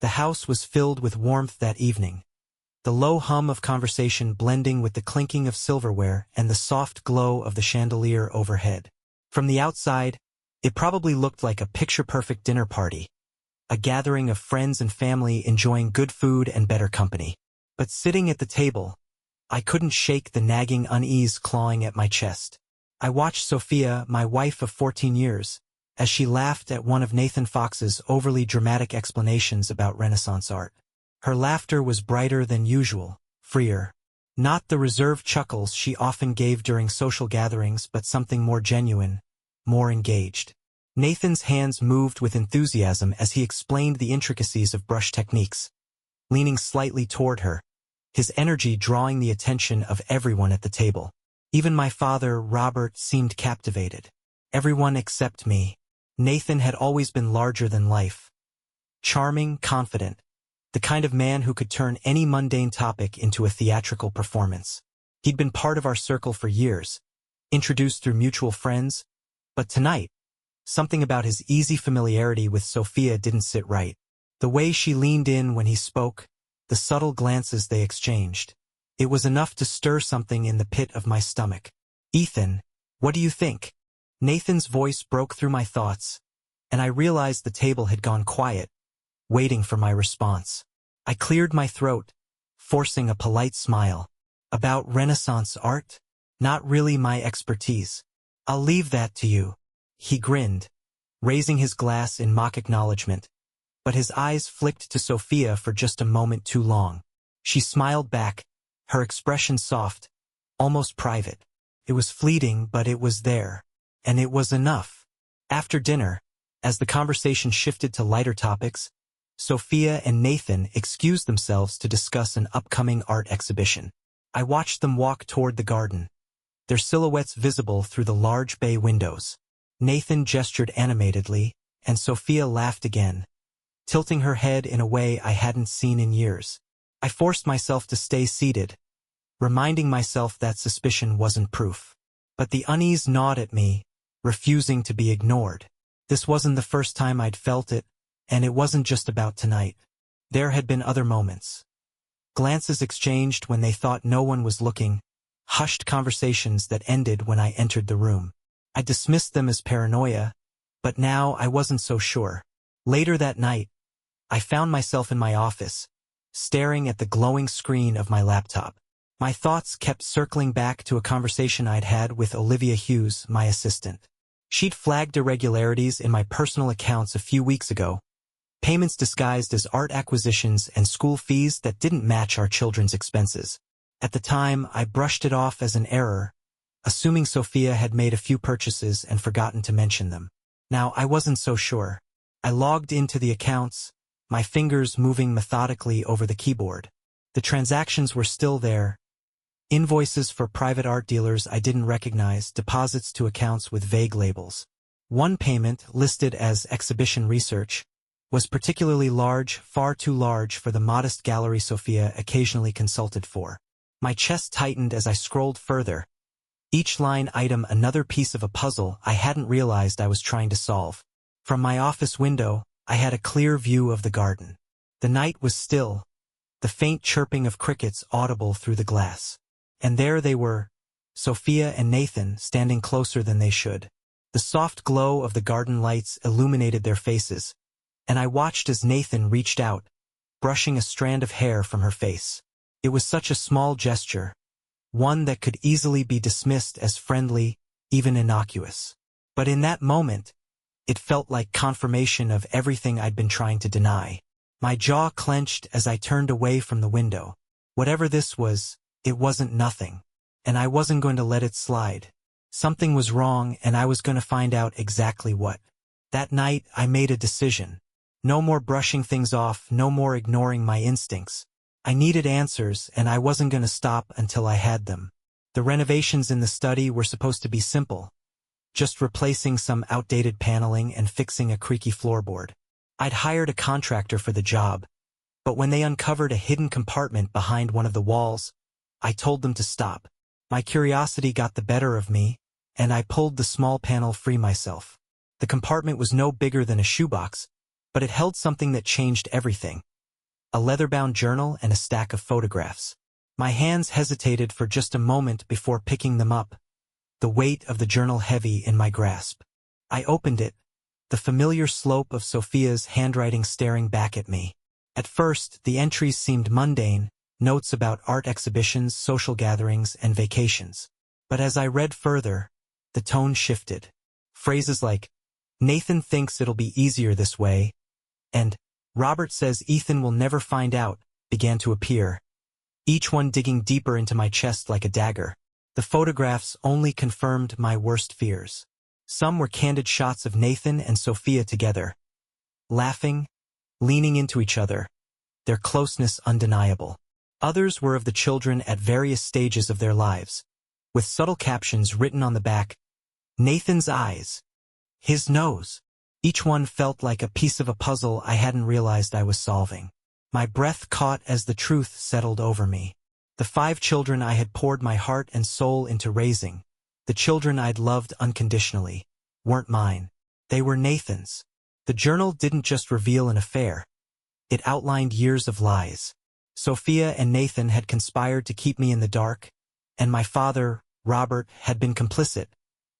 The house was filled with warmth that evening, the low hum of conversation blending with the clinking of silverware and the soft glow of the chandelier overhead. From the outside, it probably looked like a picture-perfect dinner party, a gathering of friends and family enjoying good food and better company. But sitting at the table, I couldn't shake the nagging unease clawing at my chest. I watched Sophia, my wife of 14 years, as she laughed at one of Nathan Fox's overly dramatic explanations about Renaissance art. Her laughter was brighter than usual, freer. Not the reserved chuckles she often gave during social gatherings, but something more genuine, more engaged. Nathan's hands moved with enthusiasm as he explained the intricacies of brush techniques, leaning slightly toward her, his energy drawing the attention of everyone at the table. Even my father, Robert, seemed captivated. Everyone except me. Nathan had always been larger than life. Charming, confident, the kind of man who could turn any mundane topic into a theatrical performance. He'd been part of our circle for years, introduced through mutual friends, but tonight, something about his easy familiarity with Sophia didn't sit right. The way she leaned in when he spoke, the subtle glances they exchanged. It was enough to stir something in the pit of my stomach. "Ethan, what do you think?" Nathan's voice broke through my thoughts, and I realized the table had gone quiet, waiting for my response. I cleared my throat, forcing a polite smile. "About Renaissance art? Not really my expertise. I'll leave that to you." He grinned, raising his glass in mock acknowledgement, but his eyes flicked to Sophia for just a moment too long. She smiled back, her expression soft, almost private. It was fleeting, but it was there, and it was enough. After dinner, as the conversation shifted to lighter topics, Sophia and Nathan excused themselves to discuss an upcoming art exhibition. I watched them walk toward the garden, their silhouettes visible through the large bay windows. Nathan gestured animatedly, and Sophia laughed again, tilting her head in a way I hadn't seen in years. I forced myself to stay seated, reminding myself that suspicion wasn't proof. But the unease gnawed at me, refusing to be ignored. This wasn't the first time I'd felt it, and it wasn't just about tonight. There had been other moments. Glances exchanged when they thought no one was looking, hushed conversations that ended when I entered the room. I dismissed them as paranoia, but now I wasn't so sure. Later that night, I found myself in my office, staring at the glowing screen of my laptop. My thoughts kept circling back to a conversation I'd had with Olivia Hughes, my assistant. She'd flagged irregularities in my personal accounts a few weeks ago, payments disguised as art acquisitions and school fees that didn't match our children's expenses. At the time, I brushed it off as an error, assuming Sophia had made a few purchases and forgotten to mention them. Now, I wasn't so sure. I logged into the accounts, my fingers moving methodically over the keyboard. The transactions were still there. Invoices for private art dealers I didn't recognize, deposits to accounts with vague labels. One payment, listed as exhibition research, was particularly large, far too large for the modest gallery Sophia occasionally consulted for. My chest tightened as I scrolled further, each line item another piece of a puzzle I hadn't realized I was trying to solve. From my office window, I had a clear view of the garden. The night was still, the faint chirping of crickets audible through the glass. And there they were, Sophia and Nathan, standing closer than they should. The soft glow of the garden lights illuminated their faces, and I watched as Nathan reached out, brushing a strand of hair from her face. It was such a small gesture, one that could easily be dismissed as friendly, even innocuous. But in that moment, it felt like confirmation of everything I'd been trying to deny. My jaw clenched as I turned away from the window. Whatever this was, it wasn't nothing, and I wasn't going to let it slide. Something was wrong, and I was going to find out exactly what. That night, I made a decision. No more brushing things off, no more ignoring my instincts. I needed answers, and I wasn't going to stop until I had them. The renovations in the study were supposed to be simple, just replacing some outdated paneling and fixing a creaky floorboard. I'd hired a contractor for the job, but when they uncovered a hidden compartment behind one of the walls, I told them to stop. My curiosity got the better of me, and I pulled the small panel free myself. The compartment was no bigger than a shoebox, but it held something that changed everything. A leather-bound journal and a stack of photographs. My hands hesitated for just a moment before picking them up, the weight of the journal heavy in my grasp. I opened it, the familiar slope of Sophia's handwriting staring back at me. At first, the entries seemed mundane, notes about art exhibitions, social gatherings, and vacations. But as I read further, the tone shifted. Phrases like, "Nathan thinks it'll be easier this way," and "Robert says Ethan will never find out," began to appear, each one digging deeper into my chest like a dagger. The photographs only confirmed my worst fears. Some were candid shots of Nathan and Sophia together, laughing, leaning into each other, their closeness undeniable. Others were of the children at various stages of their lives, with subtle captions written on the back, "Nathan's eyes," "his nose." Each one felt like a piece of a puzzle I hadn't realized I was solving. My breath caught as the truth settled over me. The 5 children I had poured my heart and soul into raising, the children I'd loved unconditionally, weren't mine. They were Nathan's. The journal didn't just reveal an affair. It outlined years of lies. Sophia and Nathan had conspired to keep me in the dark, and my father, Robert, had been complicit,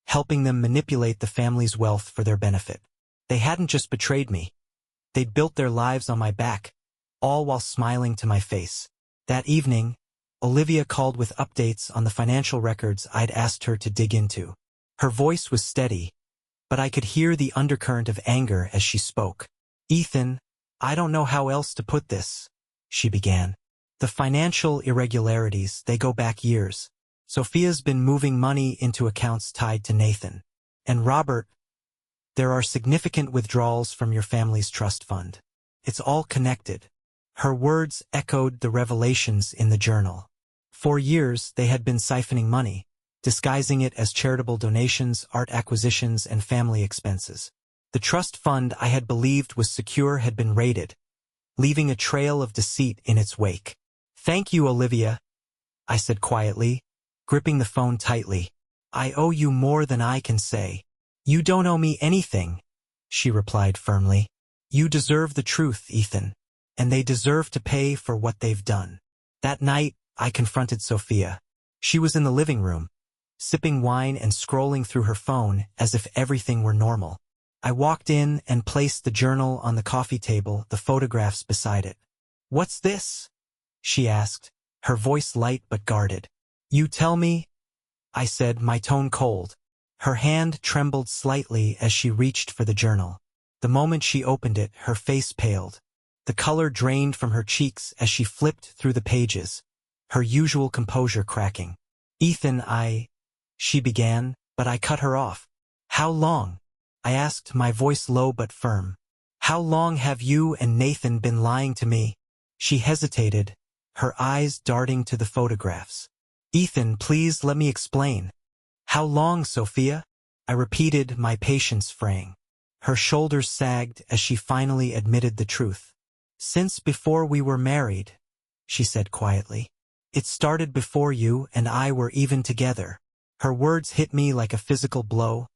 helping them manipulate the family's wealth for their benefit. They hadn't just betrayed me. They'd built their lives on my back, all while smiling to my face. That evening, Olivia called with updates on the financial records I'd asked her to dig into. Her voice was steady, but I could hear the undercurrent of anger as she spoke. "Ethan, I don't know how else to put this," she began. "The financial irregularities, they go back years. Sophia's been moving money into accounts tied to Nathan. And Robert, there are significant withdrawals from your family's trust fund. It's all connected." Her words echoed the revelations in the journal. For years, they had been siphoning money, disguising it as charitable donations, art acquisitions, and family expenses. The trust fund I had believed was secure had been raided, leaving a trail of deceit in its wake. "Thank you, Olivia," I said quietly, gripping the phone tightly. "I owe you more than I can say." "You don't owe me anything," she replied firmly. "You deserve the truth, Ethan, and they deserve to pay for what they've done." That night, I confronted Sophia. She was in the living room, sipping wine and scrolling through her phone as if everything were normal. I walked in and placed the journal on the coffee table, the photographs beside it. "What's this?" she asked, her voice light but guarded. "You tell me," I said, my tone cold. Her hand trembled slightly as she reached for the journal. The moment she opened it, her face paled. The color drained from her cheeks as she flipped through the pages, her usual composure cracking. "Ethan, she began, but I cut her off. "How long?" I asked, my voice low but firm. "How long have you and Nathan been lying to me?" She hesitated, her eyes darting to the photographs. "Ethan, please let me explain." "How long, Sophia?" I repeated, my patience fraying. Her shoulders sagged as she finally admitted the truth. "Since before we were married," she said quietly. "It started before you and I were even together." Her words hit me like a physical blow,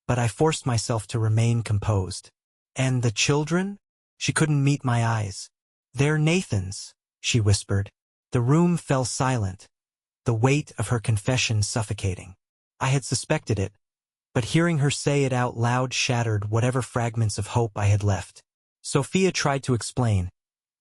but I forced myself to remain composed. "And the children?" She couldn't meet my eyes. "They're Nathan's," she whispered. The room fell silent, the weight of her confession suffocating. I had suspected it, but hearing her say it out loud shattered whatever fragments of hope I had left. Sophia tried to explain,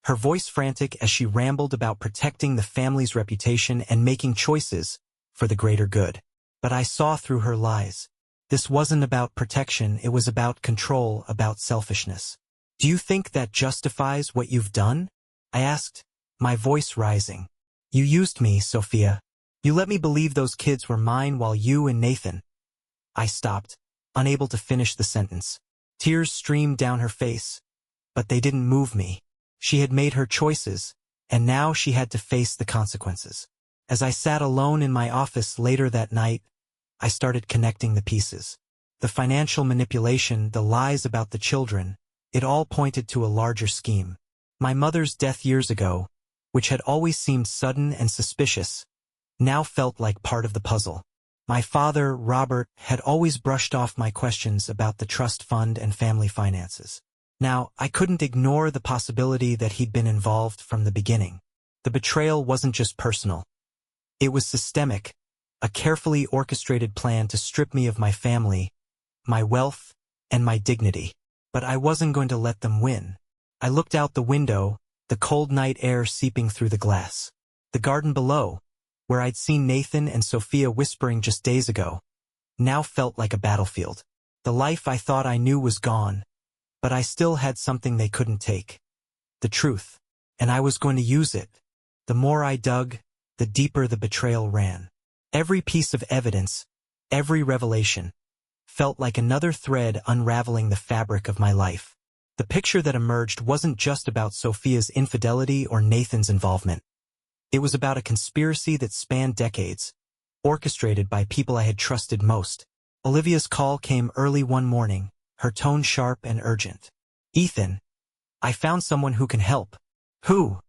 her voice frantic as she rambled about protecting the family's reputation and making choices for the greater good. But I saw through her lies. This wasn't about protection, it was about control, about selfishness. "Do you think that justifies what you've done?" I asked, my voice rising. "You used me, Sophia. You let me believe those kids were mine while you and Nathan—" I stopped, unable to finish the sentence. Tears streamed down her face, but they didn't move me. She had made her choices, and now she had to face the consequences. As I sat alone in my office later that night, I started connecting the pieces. The financial manipulation, the lies about the children, it all pointed to a larger scheme. My mother's death years ago, which had always seemed sudden and suspicious, now felt like part of the puzzle. My father, Robert, had always brushed off my questions about the trust fund and family finances. Now, I couldn't ignore the possibility that he'd been involved from the beginning. The betrayal wasn't just personal. It was systemic, a carefully orchestrated plan to strip me of my family, my wealth, and my dignity. But I wasn't going to let them win. I looked out the window, the cold night air seeping through the glass. The garden below, where I'd seen Nathan and Sophia whispering just days ago, now felt like a battlefield. The life I thought I knew was gone, but I still had something they couldn't take. The truth. And I was going to use it. The more I dug, the deeper the betrayal ran. Every piece of evidence, every revelation, felt like another thread unraveling the fabric of my life. The picture that emerged wasn't just about Sophia's infidelity or Nathan's involvement. It was about a conspiracy that spanned decades, orchestrated by people I had trusted most. Olivia's call came early one morning, her tone sharp and urgent. "Ethan, I found someone who can help." "Who?"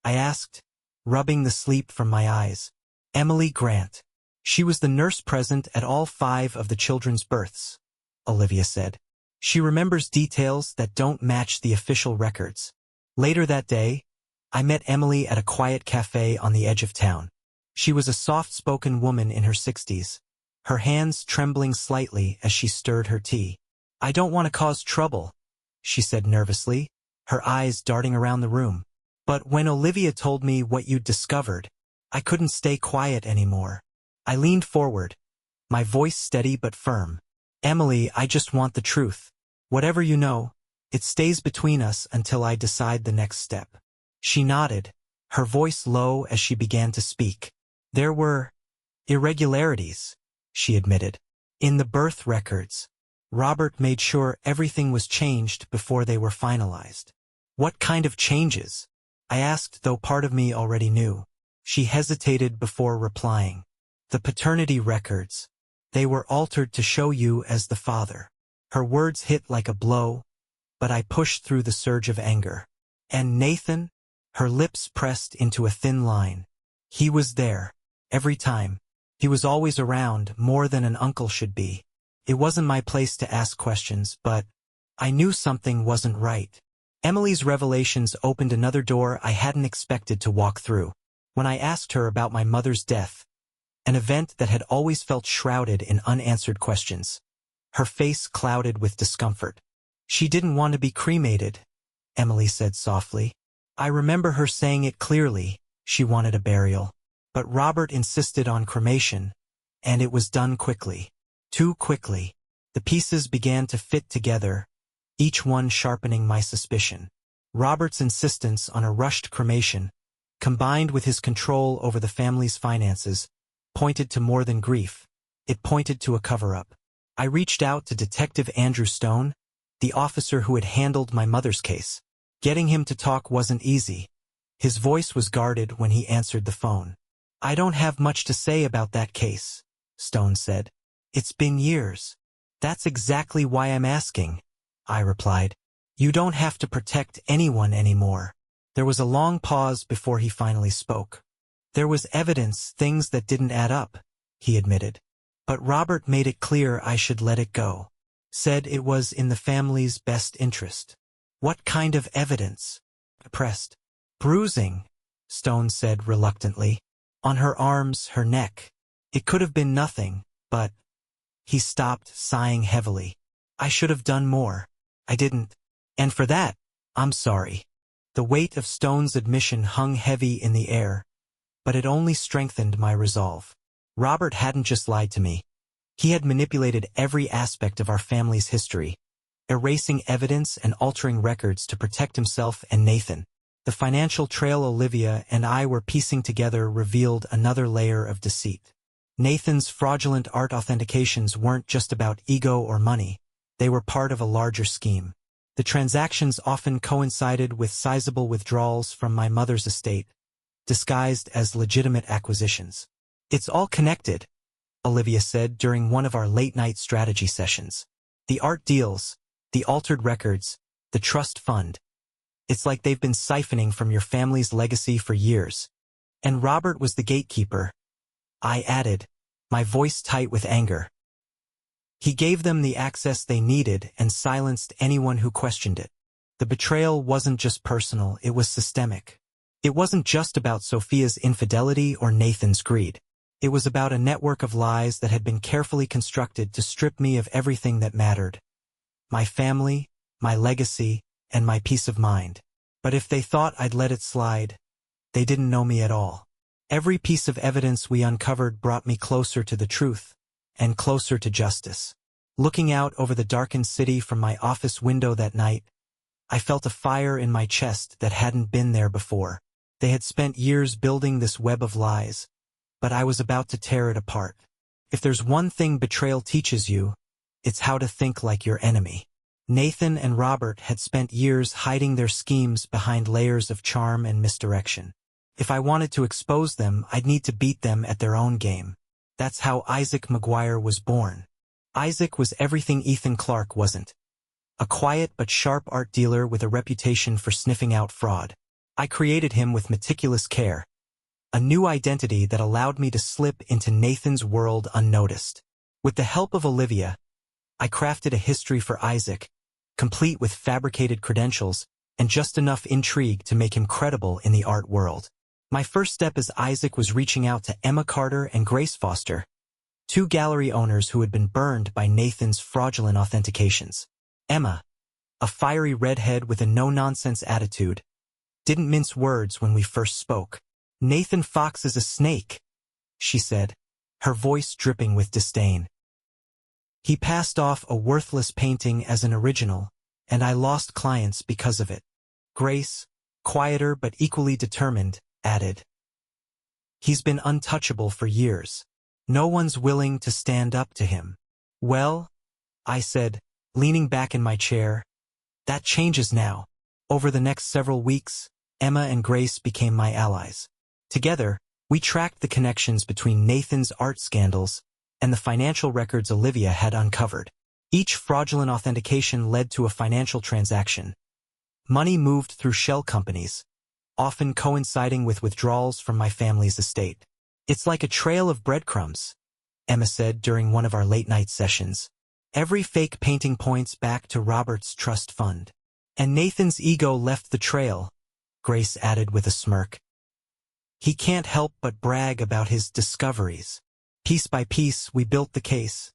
I asked, rubbing the sleep from my eyes. "Emily Grant. She was the nurse present at all 5 of the children's births," Olivia said. "She remembers details that don't match the official records." Later that day, I met Emily at a quiet cafe on the edge of town. She was a soft-spoken woman in her 60s, her hands trembling slightly as she stirred her tea. "I don't want to cause trouble," she said nervously, her eyes darting around the room. "But when Olivia told me what you'd discovered, I couldn't stay quiet anymore." I leaned forward, my voice steady but firm. "Emily, I just want the truth. Whatever you know, it stays between us until I decide the next step." She nodded, her voice low as she began to speak. "There were irregularities," she admitted. "In the birth records. Robert made sure everything was changed before they were finalized." "What kind of changes?" I asked, though part of me already knew. She hesitated before replying. "The paternity records. They were altered to show you as the father." Her words hit like a blow, but I pushed through the surge of anger. "And Nathan?" Her lips pressed into a thin line. "He was there. Every time. He was always around, more than an uncle should be." It wasn't my place to ask questions, but I knew something wasn't right. Emily's revelations opened another door I hadn't expected to walk through. When I asked her about my mother's death, an event that had always felt shrouded in unanswered questions, her face clouded with discomfort. "She didn't want to be cremated," Emily said softly. "I remember her saying it clearly. She wanted a burial. But Robert insisted on cremation, and it was done quickly. Too quickly." The pieces began to fit together, each one sharpening my suspicion. Robert's insistence on a rushed cremation, combined with his control over the family's finances, pointed to more than grief. It pointed to a cover-up. I reached out to Detective Andrew Stone, the officer who had handled my mother's case. Getting him to talk wasn't easy. His voice was guarded when he answered the phone. "I don't have much to say about that case," Stone said. "It's been years." "That's exactly why I'm asking," I replied. "You don't have to protect anyone anymore." There was a long pause before he finally spoke. "There was evidence, things that didn't add up," he admitted. "But Robert made it clear I should let it go. Said it was in the family's best interest." "What kind of evidence?" I pressed. "Bruising," Stone said reluctantly. "On her arms, her neck. It could have been nothing, but—" He stopped, sighing heavily. "I should have done more. I didn't. And for that, I'm sorry." The weight of Stone's admission hung heavy in the air, but it only strengthened my resolve. Robert hadn't just lied to me. He had manipulated every aspect of our family's history, erasing evidence and altering records to protect himself and Nathan. The financial trail Olivia and I were piecing together revealed another layer of deceit. Nathan's fraudulent art authentications weren't just about ego or money. They were part of a larger scheme. The transactions often coincided with sizable withdrawals from my mother's estate, disguised as legitimate acquisitions. "It's all connected," Olivia said during one of our late-night strategy sessions. "The art deals, the altered records, the trust fund. It's like they've been siphoning from your family's legacy for years. And Robert was the gatekeeper," I added, my voice tight with anger. "He gave them the access they needed and silenced anyone who questioned it." The betrayal wasn't just personal, it was systemic. It wasn't just about Sophia's infidelity or Nathan's greed. It was about a network of lies that had been carefully constructed to strip me of everything that mattered. My family, my legacy, and my peace of mind. But if they thought I'd let it slide, they didn't know me at all. Every piece of evidence we uncovered brought me closer to the truth, and closer to justice. Looking out over the darkened city from my office window that night, I felt a fire in my chest that hadn't been there before. They had spent years building this web of lies, but I was about to tear it apart. If there's one thing betrayal teaches you, it's how to think like your enemy. Nathan and Robert had spent years hiding their schemes behind layers of charm and misdirection. If I wanted to expose them, I'd need to beat them at their own game. That's how Isaac McGuire was born. Isaac was everything Ethan Clark wasn't. A quiet but sharp art dealer with a reputation for sniffing out fraud. I created him with meticulous care. A new identity that allowed me to slip into Nathan's world unnoticed. With the help of Olivia, I crafted a history for Isaac, complete with fabricated credentials and just enough intrigue to make him credible in the art world. My first step as Isaac was reaching out to Emma Carter and Grace Foster, two gallery owners who had been burned by Nathan's fraudulent authentications. Emma, a fiery redhead with a no-nonsense attitude, didn't mince words when we first spoke. "Nathan Fox is a snake," she said, her voice dripping with disdain. "He passed off a worthless painting as an original, and I lost clients because of it." Grace, quieter but equally determined, added, "He's been untouchable for years. No one's willing to stand up to him." "Well," I said, leaning back in my chair, "that changes now." Over the next several weeks, Emma and Grace became my allies. Together, we tracked the connections between Nathan's art scandals and the financial records Olivia had uncovered. Each fraudulent authentication led to a financial transaction. Money moved through shell companies, often coinciding with withdrawals from my family's estate. "It's like a trail of breadcrumbs," Emma said during one of our late-night sessions. "Every fake painting points back to Robert's trust fund. And Nathan's ego left the trail," Grace added with a smirk. "He can't help but brag about his discoveries." Piece by piece, we built the case,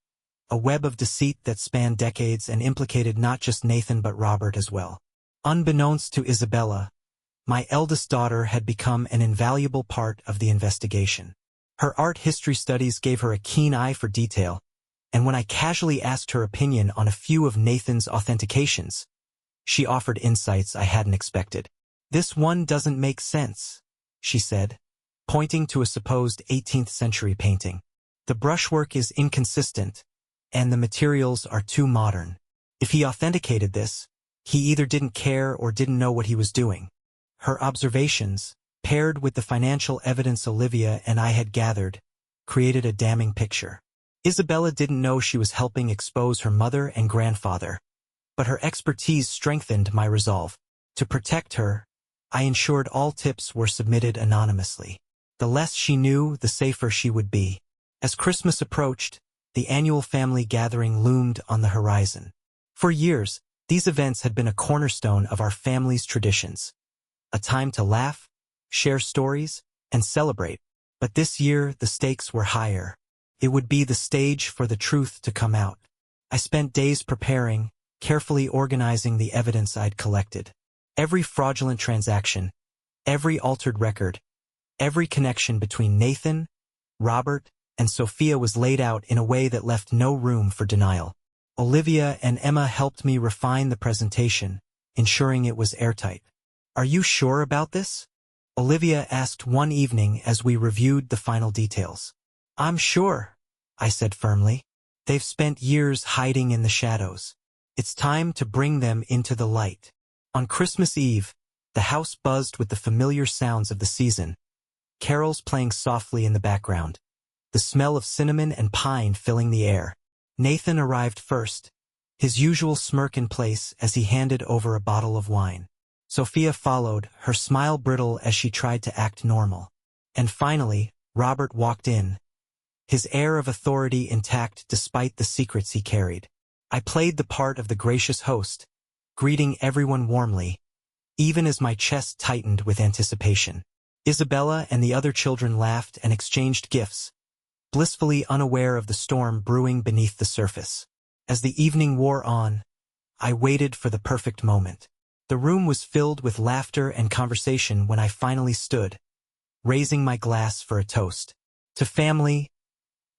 a web of deceit that spanned decades and implicated not just Nathan but Robert as well. Unbeknownst to Isabella, my eldest daughter had become an invaluable part of the investigation. Her art history studies gave her a keen eye for detail, and when I casually asked her opinion on a few of Nathan's authentications, she offered insights I hadn't expected. "This one doesn't make sense," she said, pointing to a supposed 18th century painting. "The brushwork is inconsistent, and the materials are too modern. If he authenticated this, he either didn't care or didn't know what he was doing." Her observations, paired with the financial evidence Olivia and I had gathered, created a damning picture. Isabella didn't know she was helping expose her mother and grandfather, but her expertise strengthened my resolve. To protect her, I ensured all tips were submitted anonymously. The less she knew, the safer she would be. As Christmas approached, the annual family gathering loomed on the horizon. For years, these events had been a cornerstone of our family's traditions. A time to laugh, share stories, and celebrate. But this year, the stakes were higher. It would be the stage for the truth to come out. I spent days preparing, carefully organizing the evidence I'd collected. Every fraudulent transaction, every altered record, every connection between Nathan, Robert, and Sophia was laid out in a way that left no room for denial. Olivia and Emma helped me refine the presentation, ensuring it was airtight. "Are you sure about this?" Olivia asked one evening as we reviewed the final details. "I'm sure," I said firmly. "They've spent years hiding in the shadows. It's time to bring them into the light." On Christmas Eve, the house buzzed with the familiar sounds of the season, carols playing softly in the background, the smell of cinnamon and pine filling the air. Nathan arrived first, his usual smirk in place as he handed over a bottle of wine. Sophia followed, her smile brittle as she tried to act normal. And finally, Robert walked in, his air of authority intact despite the secrets he carried. I played the part of the gracious host, greeting everyone warmly, even as my chest tightened with anticipation. Isabella and the other children laughed and exchanged gifts, blissfully unaware of the storm brewing beneath the surface. As the evening wore on, I waited for the perfect moment. The room was filled with laughter and conversation when I finally stood, raising my glass for a toast. To family,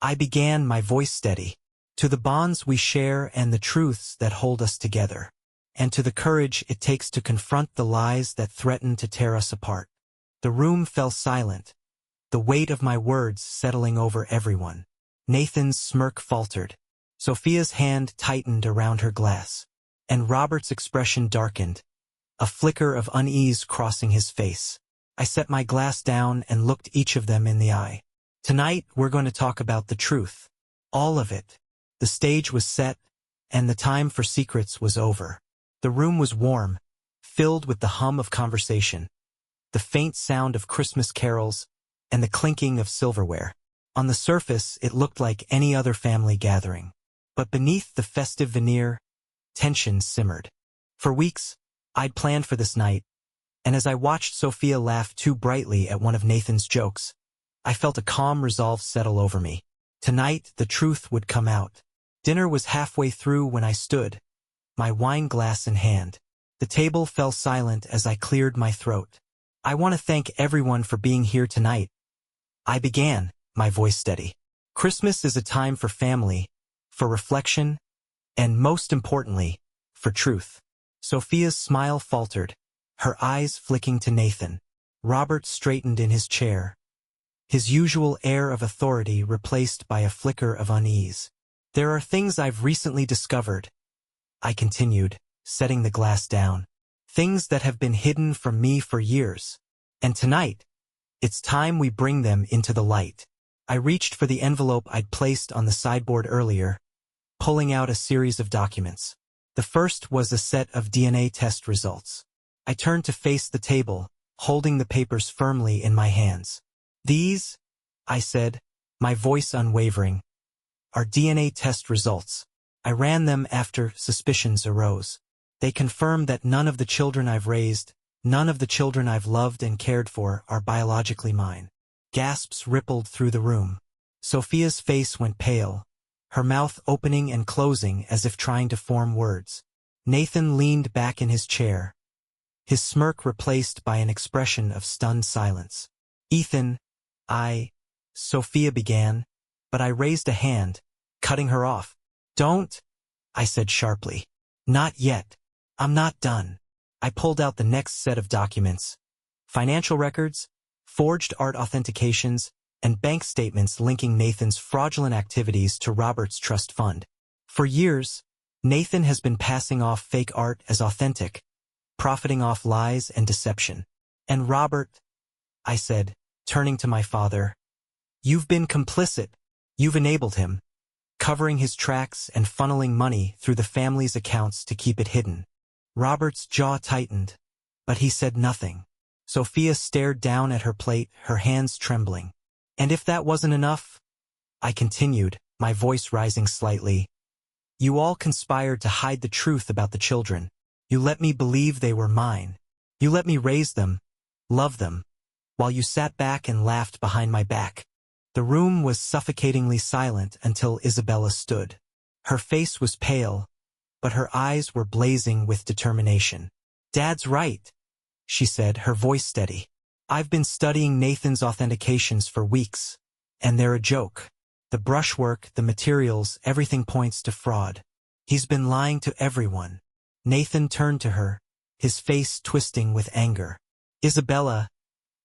I began, my voice steady. To the bonds we share and the truths that hold us together. And to the courage it takes to confront the lies that threaten to tear us apart. The room fell silent, the weight of my words settling over everyone. Nathan's smirk faltered. Sophia's hand tightened around her glass. And Robert's expression darkened, a flicker of unease crossing his face. I set my glass down and looked each of them in the eye. Tonight, we're going to talk about the truth. All of it. The stage was set, and the time for secrets was over. The room was warm, filled with the hum of conversation, the faint sound of Christmas carols, and the clinking of silverware. On the surface, it looked like any other family gathering. But beneath the festive veneer, tension simmered. For weeks, I'd planned for this night, and as I watched Sophia laugh too brightly at one of Nathan's jokes, I felt a calm resolve settle over me. Tonight, the truth would come out. Dinner was halfway through when I stood, my wine glass in hand. The table fell silent as I cleared my throat. I want to thank everyone for being here tonight. I began, my voice steady. Christmas is a time for family, for reflection, and most importantly, for truth. Sophia's smile faltered, her eyes flicking to Nathan. Robert straightened in his chair, his usual air of authority replaced by a flicker of unease. There are things I've recently discovered, I continued, setting the glass down. Things that have been hidden from me for years. And tonight, it's time we bring them into the light. I reached for the envelope I'd placed on the sideboard earlier, pulling out a series of documents. The first was a set of DNA test results. I turned to face the table, holding the papers firmly in my hands. These, I said, my voice unwavering, are DNA test results. I ran them after suspicions arose. They confirm that none of the children I've raised, none of the children I've loved and cared for are biologically mine. Gasps rippled through the room. Sophia's face went pale, her mouth opening and closing as if trying to form words. Nathan leaned back in his chair, his smirk replaced by an expression of stunned silence. Ethan, Sophia began, but I raised a hand, cutting her off. Don't, I said sharply. Not yet. I'm not done. I pulled out the next set of documents. Financial records, forged art authentications, and bank statements linking Nathan's fraudulent activities to Robert's trust fund. For years, Nathan has been passing off fake art as authentic, profiting off lies and deception. And Robert, I said, turning to my father, you've been complicit. You've enabled him, covering his tracks and funneling money through the family's accounts to keep it hidden. Robert's jaw tightened, but he said nothing. Sophia stared down at her plate, her hands trembling. And if that wasn't enough, I continued, my voice rising slightly, you all conspired to hide the truth about the children. You let me believe they were mine. You let me raise them, love them, while you sat back and laughed behind my back. The room was suffocatingly silent until Isabella stood. Her face was pale, but her eyes were blazing with determination. Dad's right, she said, her voice steady. I've been studying Nathan's authentications for weeks, and they're a joke. The brushwork, the materials, everything points to fraud. He's been lying to everyone. Nathan turned to her, his face twisting with anger. Isabella,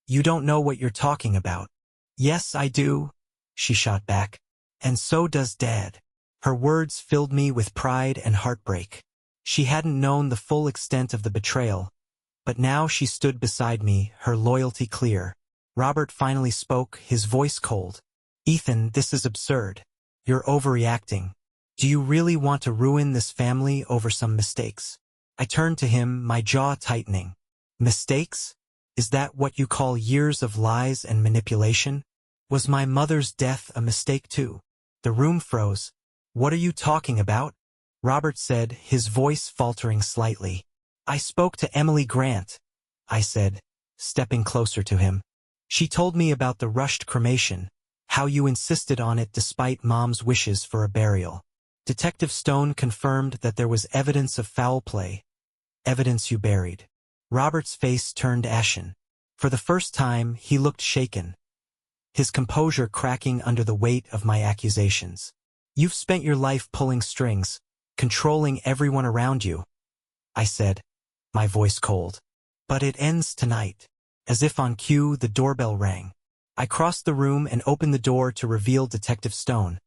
you don't know what you're talking about. Yes, I do, she shot back. And so does Dad. Her words filled me with pride and heartbreak. She hadn't known the full extent of the betrayal, but now she stood beside me, her loyalty clear. Robert finally spoke, his voice cold. Ethan, this is absurd. You're overreacting. Do you really want to ruin this family over some mistakes? I turned to him, my jaw tightening. Mistakes? Is that what you call years of lies and manipulation? Was my mother's death a mistake too? The room froze. What are you talking about? Robert said, his voice faltering slightly. I spoke to Emily Grant, I said, stepping closer to him. She told me about the rushed cremation, how you insisted on it despite Mom's wishes for a burial. Detective Stone confirmed that there was evidence of foul play, evidence you buried. Robert's face turned ashen. For the first time, he looked shaken, his composure cracking under the weight of my accusations. You've spent your life pulling strings, controlling everyone around you, I said, my voice cold. But it ends tonight. As if on cue, the doorbell rang. I crossed the room and opened the door to reveal Detective Stone,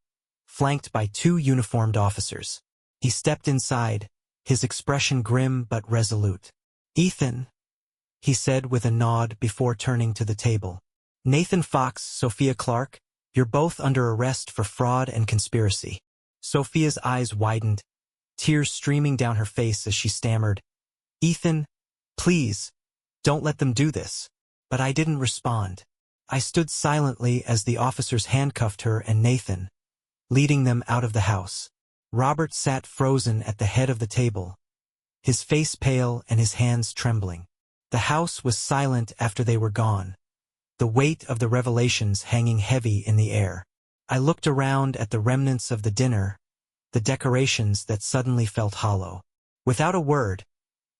flanked by 2 uniformed officers. He stepped inside, his expression grim but resolute. Ethan, he said with a nod before turning to the table. Nathan Fox, Sophia Clark, you're both under arrest for fraud and conspiracy. Sophia's eyes widened, tears streaming down her face as she stammered, Ethan, please, don't let them do this. But I didn't respond. I stood silently as the officers handcuffed her and Nathan, leading them out of the house. Robert sat frozen at the head of the table, his face pale and his hands trembling. The house was silent after they were gone, the weight of the revelations hanging heavy in the air. I looked around at the remnants of the dinner, the decorations that suddenly felt hollow. Without a word,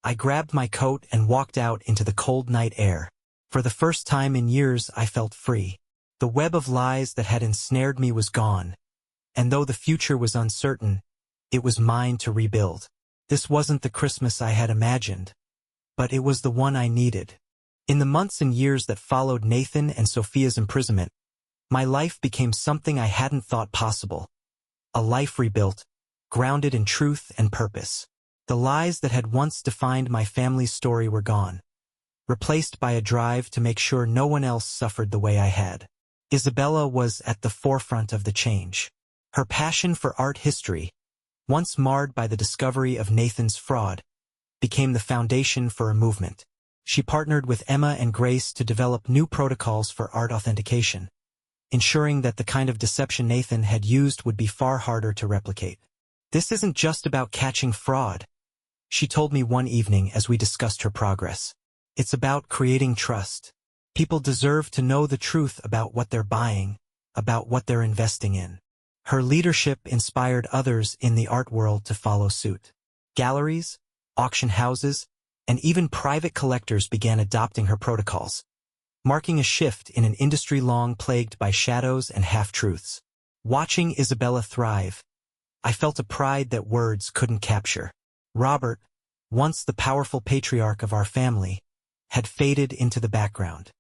I grabbed my coat and walked out into the cold night air. For the first time in years, I felt free. The web of lies that had ensnared me was gone, and though the future was uncertain, it was mine to rebuild. This wasn't the Christmas I had imagined, but it was the one I needed. In the months and years that followed Nathan and Sophia's imprisonment, my life became something I hadn't thought possible. A life rebuilt, grounded in truth and purpose. The lies that had once defined my family's story were gone, replaced by a drive to make sure no one else suffered the way I had. Isabella was at the forefront of the change. Her passion for art history, once marred by the discovery of Nathan's fraud, became the foundation for a movement. She partnered with Emma and Grace to develop new protocols for art authentication, ensuring that the kind of deception Nathan had used would be far harder to replicate. This isn't just about catching fraud, she told me one evening as we discussed her progress. It's about creating trust. People deserve to know the truth about what they're buying, about what they're investing in. Her leadership inspired others in the art world to follow suit. Galleries, auction houses, and even private collectors began adopting her protocols, marking a shift in an industry long plagued by shadows and half-truths. Watching Isabella thrive, I felt a pride that words couldn't capture. Robert, once the powerful patriarch of our family, had faded into the background.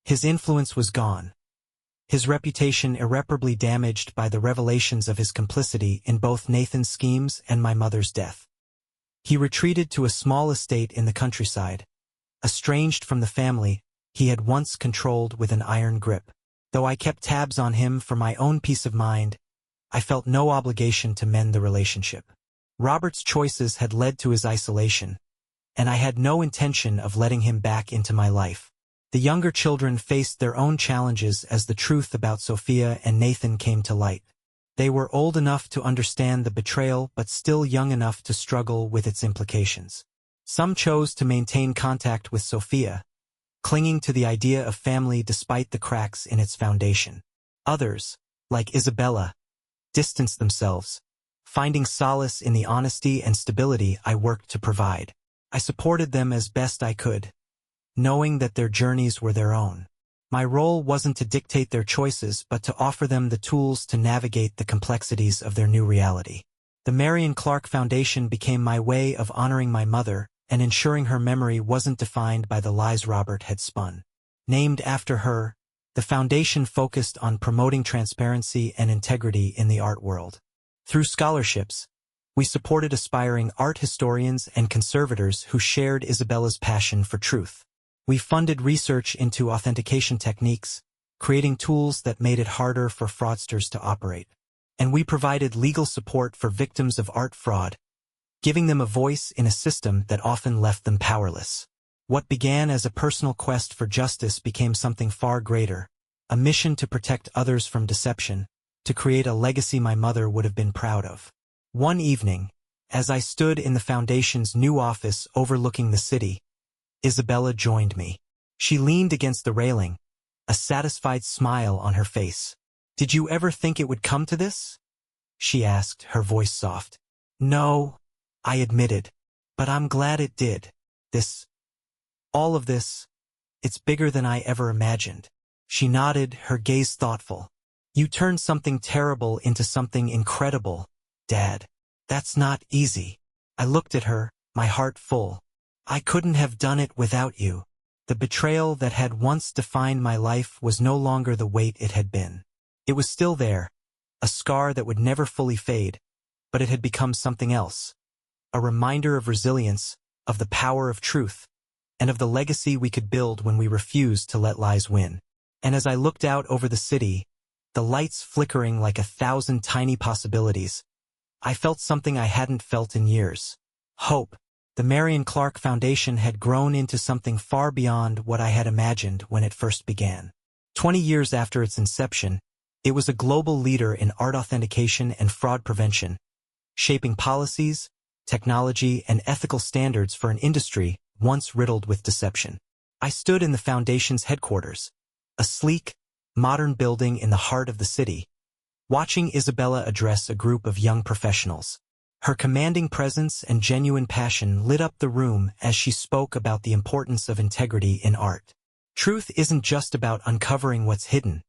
His influence was gone, his reputation irreparably damaged by the revelations of his complicity in both Nathan's schemes and my mother's death. He retreated to a small estate in the countryside, estranged from the family he had once controlled with an iron grip. Though I kept tabs on him for my own peace of mind, I felt no obligation to mend the relationship. Robert's choices had led to his isolation, and I had no intention of letting him back into my life. The younger children faced their own challenges as the truth about Sophia and Nathan came to light. They were old enough to understand the betrayal but still young enough to struggle with its implications. Some chose to maintain contact with Sophia, clinging to the idea of family despite the cracks in its foundation. Others, like Isabella, distanced themselves, finding solace in the honesty and stability I worked to provide. I supported them as best I could, knowing that their journeys were their own. My role wasn't to dictate their choices but to offer them the tools to navigate the complexities of their new reality. The Marion Clark Foundation became my way of honoring my mother and ensuring her memory wasn't defined by the lies Robert had spun. Named after her, the foundation focused on promoting transparency and integrity in the art world. Through scholarships, we supported aspiring art historians and conservators who shared Isabella's passion for truth. We funded research into authentication techniques, creating tools that made it harder for fraudsters to operate. And we provided legal support for victims of art fraud, giving them a voice in a system that often left them powerless. What began as a personal quest for justice became something far greater, a mission to protect others from deception, to create a legacy my mother would have been proud of. One evening, As I stood in the Foundation's new office overlooking the city, Isabella joined me. She leaned against the railing, a satisfied smile on her face. "Did you ever think it would come to this?" she asked, her voice soft. "No," I admitted, "but I'm glad it did. All of this, it's bigger than I ever imagined." She nodded, her gaze thoughtful. "You turned something terrible into something incredible, Dad. That's not easy." I looked at her, my heart full. "I couldn't have done it without you." The betrayal that had once defined my life was no longer the weight it had been. It was still there, a scar that would never fully fade, but it had become something else. A reminder of resilience, of the power of truth, and of the legacy we could build when we refused to let lies win. And as I looked out over the city, the lights flickering like 1,000 tiny possibilities, I felt something I hadn't felt in years. Hope. The Marion Clark Foundation had grown into something far beyond what I had imagined when it first began. 20 years after its inception, it was a global leader in art authentication and fraud prevention, shaping policies, technology, and ethical standards for an industry once riddled with deception. I stood in the Foundation's headquarters, a sleek, modern building in the heart of the city, watching Isabella address a group of young professionals. Her commanding presence and genuine passion lit up the room as she spoke about the importance of integrity in art. "Truth isn't just about uncovering what's hidden,"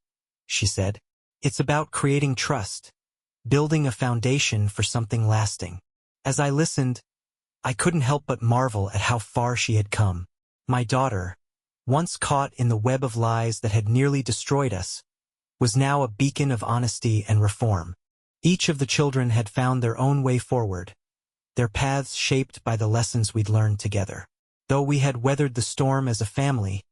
she said. "It's about creating trust, building a foundation for something lasting." As I listened, I couldn't help but marvel at how far she had come. My daughter, once caught in the web of lies that had nearly destroyed us, was now a beacon of honesty and reform. Each of the children had found their own way forward, their paths shaped by the lessons we'd learned together. Though we had weathered the storm as a family,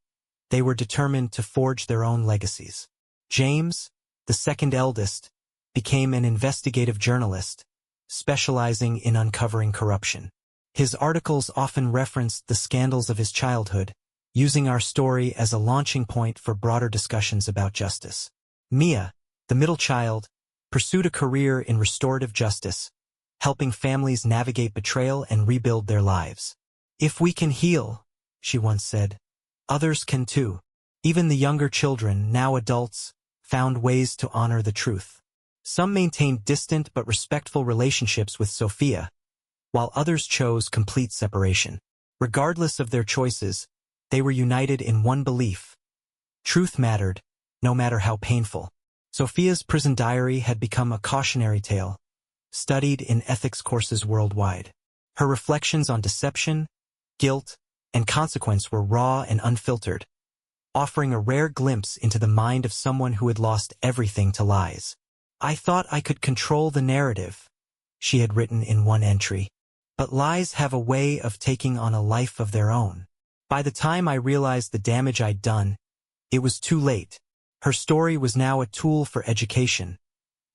they were determined to forge their own legacies. James, the second eldest, became an investigative journalist, specializing in uncovering corruption. His articles often referenced the scandals of his childhood, using our story as a launching point for broader discussions about justice. Mia, the middle child, pursued a career in restorative justice, helping families navigate betrayal and rebuild their lives. "If we can heal," she once said, "others can too." Even the younger children, now adults, found ways to honor the truth. Some maintained distant but respectful relationships with Sophia, while others chose complete separation. Regardless of their choices, they were united in one belief: truth mattered, no matter how painful. Sophia's prison diary had become a cautionary tale, studied in ethics courses worldwide. Her reflections on deception, guilt, and consequence were raw and unfiltered, offering a rare glimpse into the mind of someone who had lost everything to lies. "I thought I could control the narrative," she had written in one entry. "But lies have a way of taking on a life of their own." By the time I realized the damage I'd done, it was too late. Her story was now a tool for education,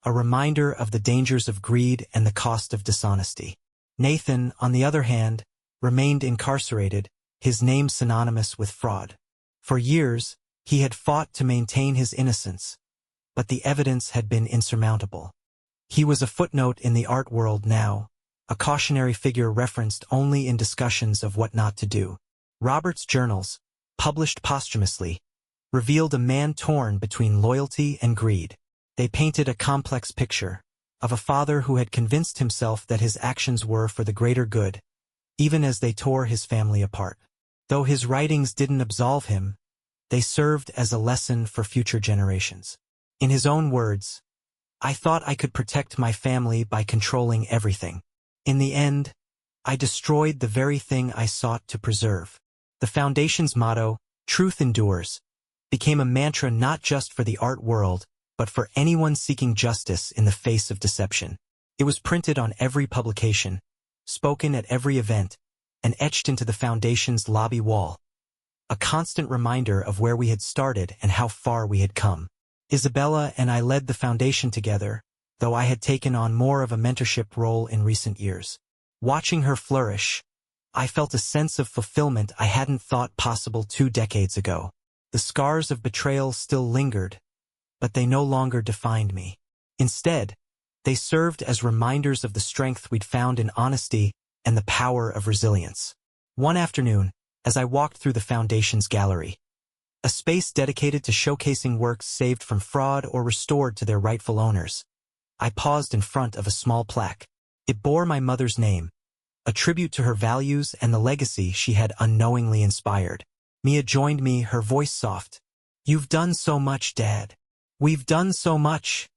a reminder of the dangers of greed and the cost of dishonesty. Nathan, on the other hand, remained incarcerated, his name synonymous with fraud. For years, he had fought to maintain his innocence, but the evidence had been insurmountable. He was a footnote in the art world now, a cautionary figure referenced only in discussions of what not to do. Robert's journals, published posthumously, revealed a man torn between loyalty and greed. They painted a complex picture of a father who had convinced himself that his actions were for the greater good, even as they tore his family apart. Though his writings didn't absolve him, they served as a lesson for future generations. In his own words, "I thought I could protect my family by controlling everything. In the end, I destroyed the very thing I sought to preserve." The Foundation's motto, "Truth Endures," became a mantra not just for the art world, but for anyone seeking justice in the face of deception. It was printed on every publication, spoken at every event, and etched into the Foundation's lobby wall, a constant reminder of where we had started and how far we had come. Isabella and I led the Foundation together, though I had taken on more of a mentorship role in recent years. Watching her flourish, I felt a sense of fulfillment I hadn't thought possible 2 decades ago. The scars of betrayal still lingered, but they no longer defined me. Instead, They served as reminders of the strength we'd found in honesty and the power of resilience. One afternoon, as I walked through the Foundation's gallery, a space dedicated to showcasing works saved from fraud or restored to their rightful owners, I paused in front of a small plaque. It bore my mother's name, a tribute to her values and the legacy she had unknowingly inspired. Mia joined me, her voice soft. "You've done so much, Dad." "We've done so much,"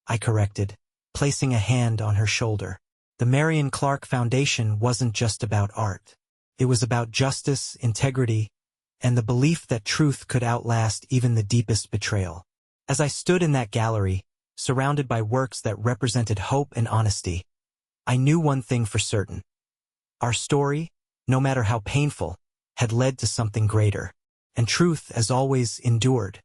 I corrected, placing a hand on her shoulder. The Marion Clark Foundation wasn't just about art. It was about justice, integrity, and the belief that truth could outlast even the deepest betrayal. As I stood in that gallery, surrounded by works that represented hope and honesty, I knew one thing for certain. Our story, no matter how painful, had led to something greater, and truth, as always, endured.